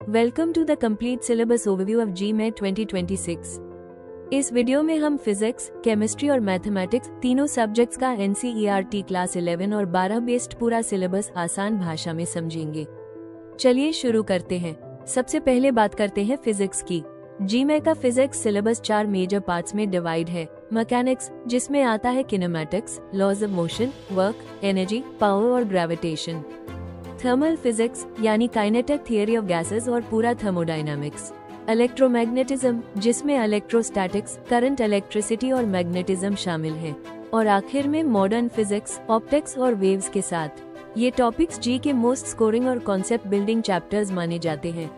Welcome to the complete syllabus overview of GMAT 2026। इस video में हम फिजिक्स, केमिस्ट्री और मैथमेटिक्स तीनों सब्जेक्ट्स का NCERT क्लास 11 और 12 बेस्ड पूरा सिलेबस आसान भाषा में समझेंगे। चलिए शुरू करते हैं। सबसे पहले बात करते हैं फिजिक्स की। GMAT का फिजिक्स सिलेबस 4 मेजर पार्ट्स में डिवाइड है। मैकेनिक्स, जिसमें आता है kinematics, laws of motion, work, energy, power और ग्रेविटेशन। थर्मल फिजिक्स यानी काइनेटिक थियरी ऑफ गैसेस और पूरा थर्मोडायनामिक्स। इलेक्ट्रोमैग्नेटिज्म, जिसमें इलेक्ट्रोस्टैटिक्स, करंट, इलेक्ट्रिसिटी और मैग्नेटिज्म शामिल हैं। और आखिर में मॉडर्न फिजिक्स, ऑप्टिक्स और वेव्स के साथ। ये टॉपिक्स जी के मोस्ट स्कोरिंग और कॉन्सेप्ट बिल्डिंग चैप्टर्स माने जाते हैं।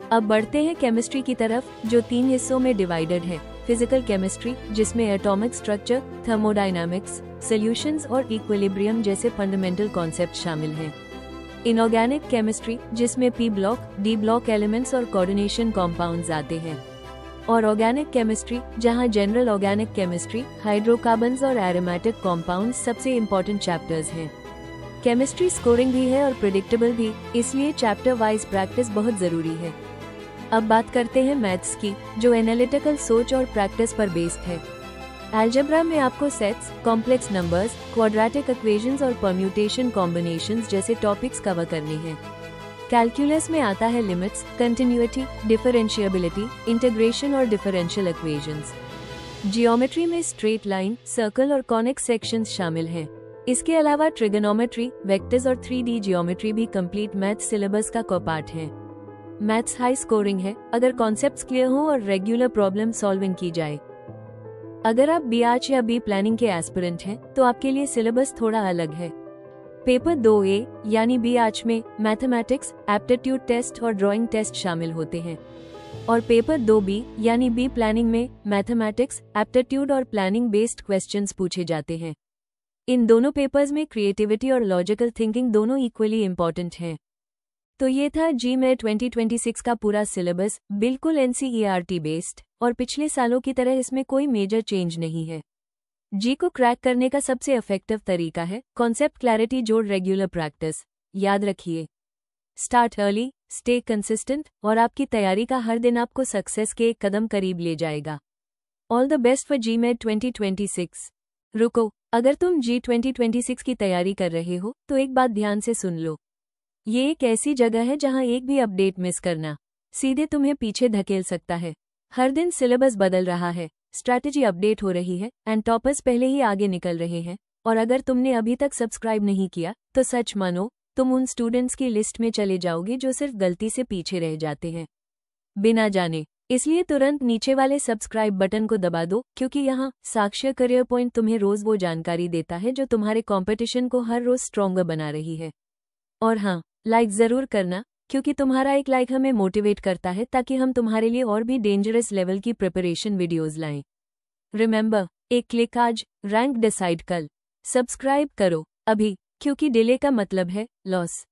अब बढ़ते हैं केमिस्ट्री की तरफ, जो 3 हिस्सों में डिवाइडेड है। फिजिकल केमिस्ट्री, जिसमें एटॉमिक स्ट्रक्चर, थर्मोडायनामिक्स, सॉल्यूशंस और इक्विलिब्रियम जैसे फंडामेंटल कॉन्सेप्ट शामिल हैं। इनऑर्गेनिक केमिस्ट्री, जिसमें P block, D block elements और कोऑर्डिनेशन कॉम्पाउंड्स आते हैं। और ऑर्गेनिक केमिस्ट्री, जहां जनरल ऑर्गेनिक केमिस्ट्री, हाइड्रोकार्बन्स और एरोमेटिक कॉम्पाउंड्स सबसे इम्पोर्टेंट चैप्टर्स हैं। केमिस्ट्री स्कोरिंग भी है और प्रिडिक्टेबल भी, इसलिए चैप्टर वाइज प्रैक्टिस बहुत जरूरी है। अब बात करते हैं मैथ्स की, जो एनालिटिकल सोच और प्रैक्टिस पर बेस्ड है। अलजेब्रा में आपको sets, complex numbers, quadratic equations और परम्यूटेशन कॉम्बिनेशंस जैसे टॉपिक्स कवर करने हैं। कैलकुलस में आता है लिमिट्स, कंटिन्यूटी, डिफरेंशिएबिलिटी, इंटीग्रेशन और डिफरेंशियल इक्वेशंस। जियोमेट्री में स्ट्रेट लाइन, सर्कल और कॉनिक सेक्शंस शामिल हैं। इसके अलावा ट्रिगोनोमेट्री, वेक्टर्स और 3D जियोमेट्री भी कंप्लीट मैथ सिलेबस का पार्ट है। मैथ्स हाई स्कोरिंग है अगर कॉन्सेप्ट्स क्लियर हो और रेगुलर प्रॉब्लम सॉल्विंग की जाए। अगर आप BH या B प्लानिंग के एस्पिरेंट हैं, तो आपके लिए सिलेबस थोड़ा अलग है। पेपर 2A यानी BH में मैथमेटिक्स, एप्टीट्यूड टेस्ट और ड्राइंग टेस्ट शामिल होते हैं। और पेपर 2B यानी B प्लानिंग में मैथमेटिक्स, एप्टीट्यूड और प्लानिंग बेस्ड क्वेश्चंस पूछे जाते हैं। इन दोनों पेपर्स में क्रिएटिविटी और लॉजिकल थिंकिंग दोनों इक्वली इम्पोर्टेंट हैं। तो ये था GMAT 2026 का पूरा सिलेबस, बिल्कुल NCERT बेस्ड, और पिछले सालों की तरह इसमें कोई मेजर चेंज नहीं है। जी को क्रैक करने का सबसे इफेक्टिव तरीका है कॉन्सेप्ट क्लैरिटी जोड़ रेगुलर प्रैक्टिस। याद रखिए, स्टार्ट अर्ली, स्टे कंसिस्टेंट, और आपकी तैयारी का हर दिन आपको सक्सेस के एक कदम करीब ले जाएगा। All the best for GMAT 2026। रुको, अगर तुम G 2026 की तैयारी कर रहे हो तो एक बात ध्यान से सुन लो। ये एक ऐसी जगह है जहां एक भी अपडेट मिस करना सीधे तुम्हें पीछे धकेल सकता है। हर दिन सिलेबस बदल रहा है, स्ट्रैटेजी अपडेट हो रही है, एंड टॉपर्स पहले ही आगे निकल रहे हैं। और अगर तुमने अभी तक सब्सक्राइब नहीं किया तो सच मानो, तुम उन स्टूडेंट्स की लिस्ट में चले जाओगे जो सिर्फ गलती से पीछे रह जाते हैं बिना जाने। इसलिए तुरंत नीचे वाले सब्सक्राइब बटन को दबा दो, क्योंकि यहाँ साक्ष्य करियर पॉइंट तुम्हें रोज वो जानकारी देता है जो तुम्हारे कंपटीशन को हर रोज स्ट्रॉन्गर बना रही है। और हाँ, लाइक जरूर करना, क्योंकि तुम्हारा एक लाइक हमें मोटिवेट करता है ताकि हम तुम्हारे लिए और भी डेंजरस लेवल की प्रिपरेशन वीडियोस लाएं। रिमेंबर, एक क्लिक आज, रैंक डिसाइड कल। सब्सक्राइब करो अभी, क्योंकि डिले का मतलब है लॉस।